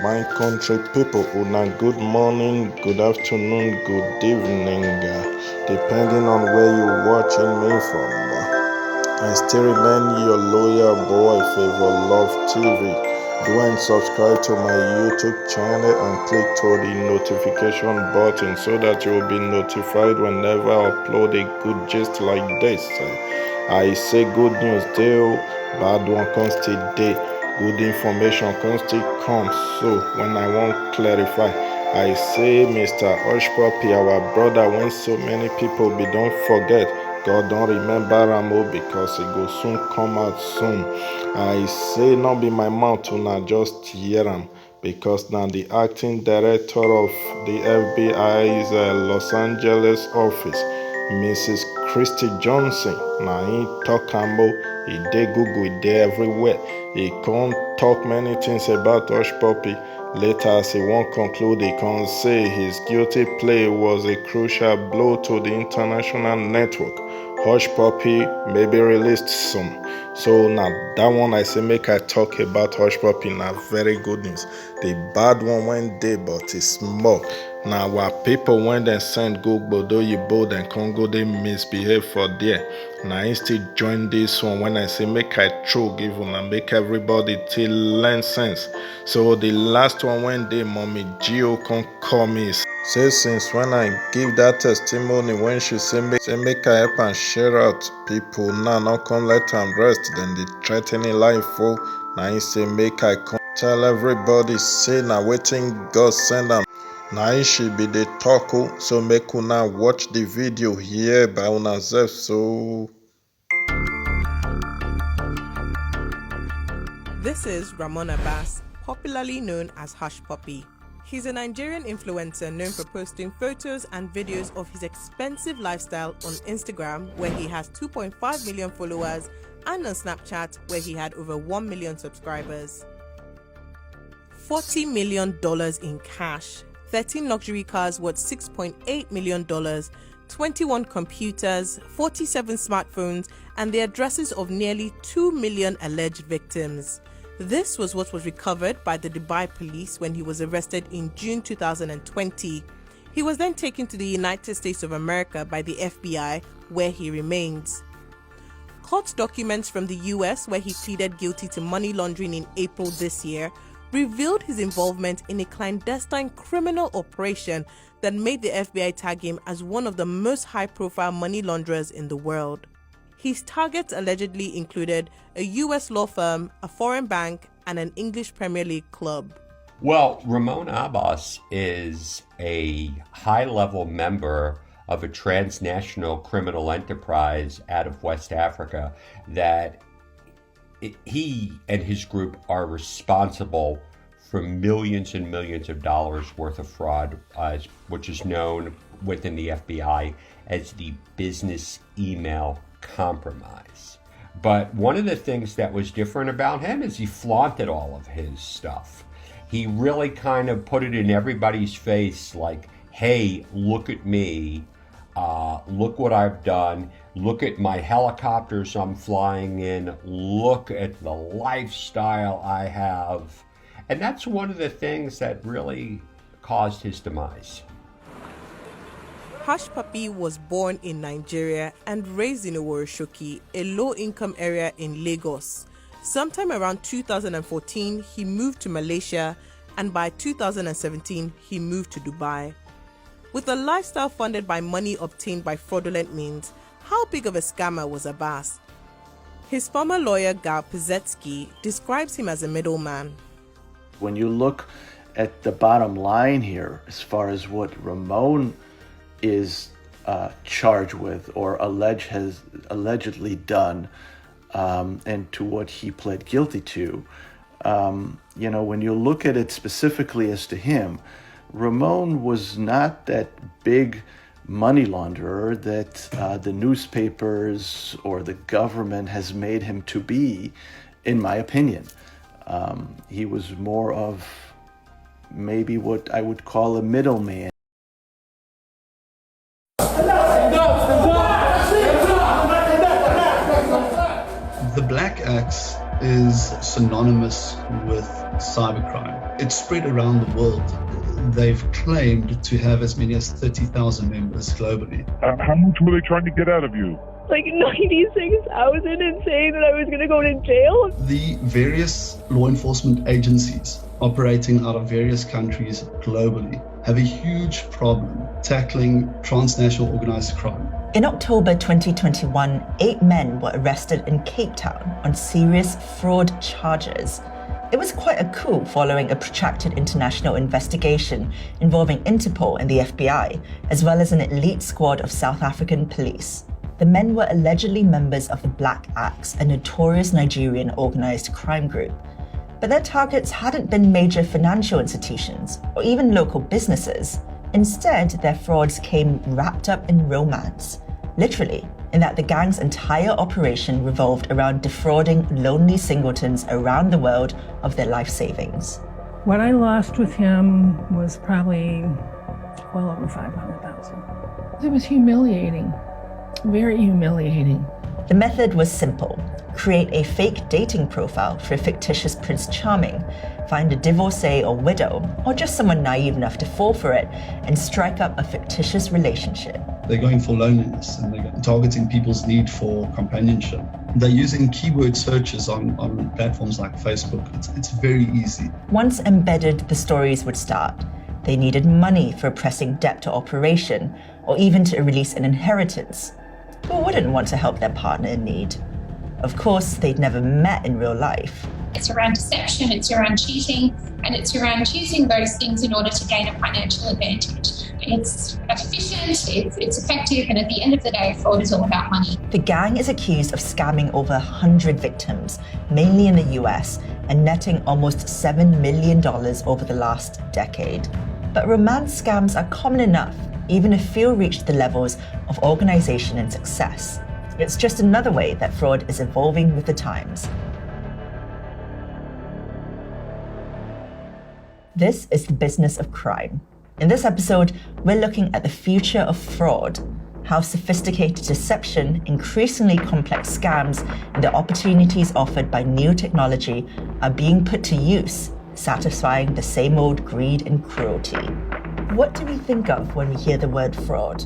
my country people. Una good morning, good afternoon, good evening, depending on where you're watching me from. I still remain your loyal boy, Favor Love TV. Go and subscribe to my YouTube channel and click to the notification button so that you will be notified whenever I upload a good gist like this. I say good news day, bad one comes still day, good information comes still come. So when I want clarify, I say Mr. Hushpuppi, our brother, when so many people be don't forget. God don't remember Ramo because it go soon come out soon. I say not be my mouth to not just hear him because now the acting director of the FBI's Los Angeles office, Mrs. Christy Johnson, now he talk ambo, he dey Google, he dey everywhere. He can't talk many things about Hushpuppi. Later, as he won't conclude, he can say his guilty plea was a crucial blow to the international network. Hushpuppi may be released soon. So now that one I say make I talk about Hushpuppi now very good news. The bad one went there, but it's small. Now while people when they send go Bodo Yibo then Congo they misbehave for there. Now I still join this one when I say make I throw give one and make everybody till learn sense. So the last one when they mommy Gio can call me. Say since when I give that testimony when she say make I help and share out people now not come let them rest then they threatening life for now he say make I come tell everybody say now waiting God send them. Now she be the talk so make una watch the video here by una self so. This is Ramon Abbas, popularly known as Hushpuppi. He's a Nigerian influencer known for posting photos and videos of his expensive lifestyle on Instagram, where he has 2.5 million followers, and on Snapchat, where he had over 1 million subscribers. $40 million in cash, 13 luxury cars worth $6.8 million, 21 computers, 47 smartphones, and the addresses of nearly 2 million alleged victims. This was what was recovered by the Dubai police when he was arrested in June 2020. He was then taken to the United States of America by the FBI, where he remains. Court documents from the US, where he pleaded guilty to money laundering in April this year, revealed his involvement in a clandestine criminal operation that made the FBI tag him as one of the most high-profile money launderers in the world. His targets allegedly included a US law firm, a foreign bank, and an English Premier League club. Well, Ramon Abbas is a high-level member of a transnational criminal enterprise out of West Africa that he and his group are responsible for millions and millions of dollars worth of fraud, which is known within the FBI as the business email compromise. But one of the things that was different about him is he flaunted all of his stuff. He really kind of put it in everybody's face like, hey, look at me. Look what I've done. Look at my helicopters I'm flying in. Look at the lifestyle I have. And that's one of the things that really caused his demise. Hushpuppi was born in Nigeria and raised in Oworoshoki, a low-income area in Lagos. Sometime around 2014, he moved to Malaysia, and by 2017, he moved to Dubai. With a lifestyle funded by money obtained by fraudulent means, how big of a scammer was Abbas? His former lawyer, Gal Pizetsky, describes him as a middleman. When you look at the bottom line here, as far as what Ramon is charged with or has allegedly done, and to what he pled guilty to, when you look at it specifically as to him, Ramon was not that big money launderer that the newspapers or the government has made him to be, in my opinion. He was more of maybe what I would call a middleman. The Black Axe is synonymous with cybercrime. It's spread around the world. They've claimed to have as many as 30,000 members globally. How much were they trying to get out of you? Like 96,000 and saying that I was going to go to jail. The various law enforcement agencies operating out of various countries globally have a huge problem tackling transnational organized crime. In October 2021, 8 men were arrested in Cape Town on serious fraud charges. It was quite a coup following a protracted international investigation involving Interpol and the FBI, as well as an elite squad of South African police. The men were allegedly members of the Black Axe, a notorious Nigerian organized crime group. But their targets hadn't been major financial institutions or even local businesses. Instead, their frauds came wrapped up in romance. Literally, in that the gang's entire operation revolved around defrauding lonely singletons around the world of their life savings. What I lost with him was probably well over $500,000. It was humiliating, very humiliating. The method was simple. Create a fake dating profile for a fictitious Prince Charming, find a divorcee or widow, or just someone naive enough to fall for it, and strike up a fictitious relationship. They're going for loneliness and they're targeting people's need for companionship. They're using keyword searches on platforms like Facebook. It's very easy. Once embedded, the stories would start. They needed money for a pressing debt or operation, or even to release an inheritance. Who wouldn't want to help their partner in need? Of course, they'd never met in real life. It's around deception, it's around cheating, and it's around choosing those things in order to gain a financial advantage. It's efficient, it's effective, and at the end of the day, fraud is all about money. The gang is accused of scamming over 100 victims, mainly in the US, and netting almost $7 million over the last decade. But romance scams are common enough, even if few reach the levels of organization and success. It's just another way that fraud is evolving with the times. This is the business of crime. In this episode, we're looking at the future of fraud, how sophisticated deception, increasingly complex scams, and the opportunities offered by new technology are being put to use, satisfying the same old greed and cruelty. What do we think of when we hear the word fraud?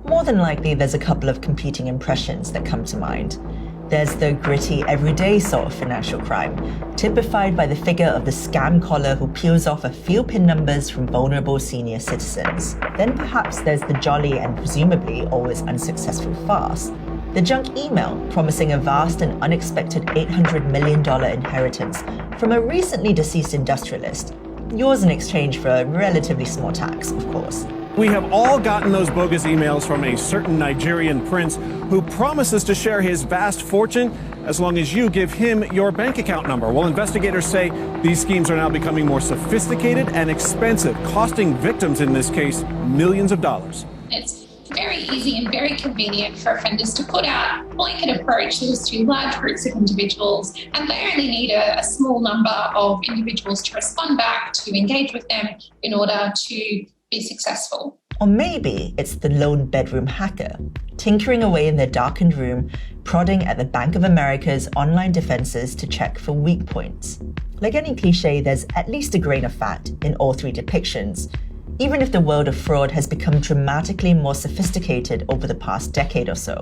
More than likely, there's a couple of competing impressions that come to mind. There's the gritty, everyday sort of financial crime, typified by the figure of the scam caller who peels off a few PIN numbers from vulnerable senior citizens. Then perhaps there's the jolly and presumably always unsuccessful farce, the junk email promising a vast and unexpected $800 million inheritance from a recently deceased industrialist, yours in exchange for a relatively small tax, of course. We have all gotten those bogus emails from a certain Nigerian prince who promises to share his vast fortune as long as you give him your bank account number. Well, investigators say these schemes are now becoming more sophisticated and expensive, costing victims, in this case, millions of dollars. It's very easy and very convenient for offenders to put out blanket approaches to large groups of individuals, and they only need a small number of individuals to respond back, to engage with them in order to be successful. Or maybe it's the lone bedroom hacker, tinkering away in their darkened room, prodding at the Bank of America's online defenses to check for weak points. Like any cliche, there's at least a grain of fact in all three depictions, even if the world of fraud has become dramatically more sophisticated over the past decade or so.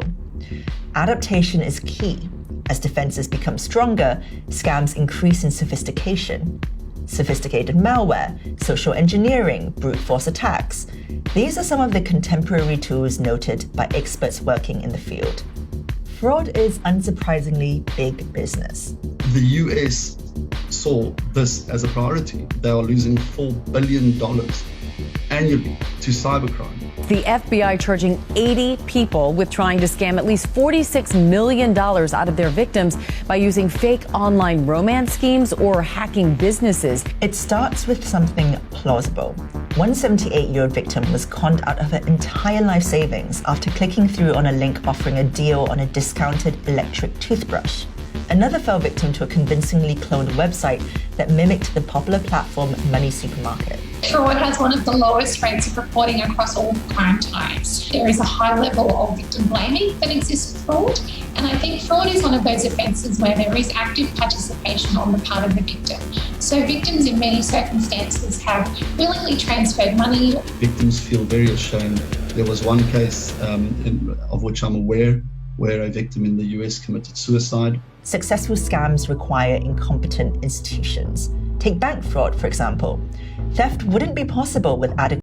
Adaptation is key. As defenses become stronger, scams increase in sophistication. Sophisticated malware, social engineering, brute force attacks. These are some of the contemporary tools noted by experts working in the field. Fraud is unsurprisingly big business. The US saw this as a priority. They are losing $4 billion annually to cybercrime. The FBI charging 80 people with trying to scam at least $46 million out of their victims by using fake online romance schemes or hacking businesses. It starts with something plausible. One 78-year-old victim was conned out of her entire life savings after clicking through on a link offering a deal on a discounted electric toothbrush. Another fell victim to a convincingly cloned website that mimicked the popular platform Money Supermarket. Fraud has one of the lowest rates of reporting across all crime types. There is a high level of victim blaming that exists with fraud, and I think fraud is one of those offences where there is active participation on the part of the victim. So victims in many circumstances have willingly transferred money. Victims feel very ashamed. There was one case of which I'm aware where a victim in the US committed suicide. Successful scams require incompetent institutions. Take bank fraud, for example. Theft wouldn't be possible with adequate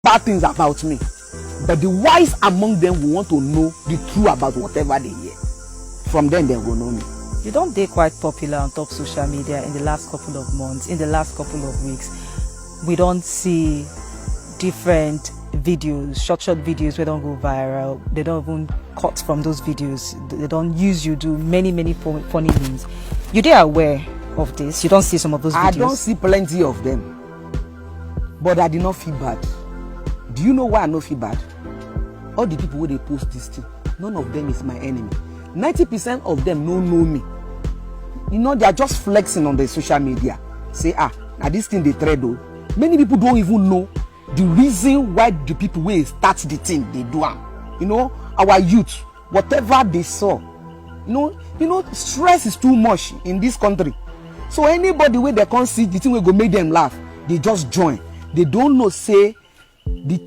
bad things about me, but the wise among them will want to know the truth about whatever they hear. From them, they will know me. You don't dey quite popular on top social media in the last couple of months, in the last couple of weeks. We don't see different videos, short videos where don't go viral. They don't even cut from those videos. They don't use you do many funny memes. You dey aware of this? You don't see some of those videos? I don't see plenty of them, but I did not feel bad. Do you know why I don't feel bad? All the people who they post this thing, none of them is my enemy. 90% of them don't know me. You know, they are just flexing on the social media. Say, now this thing they trade though. Many people don't even know the reason why the people will start the thing they do. You know, our youth, whatever they saw. You know, stress is too much in this country. So anybody where they can't see the thing will go make them laugh, they just join. They don't know, say, the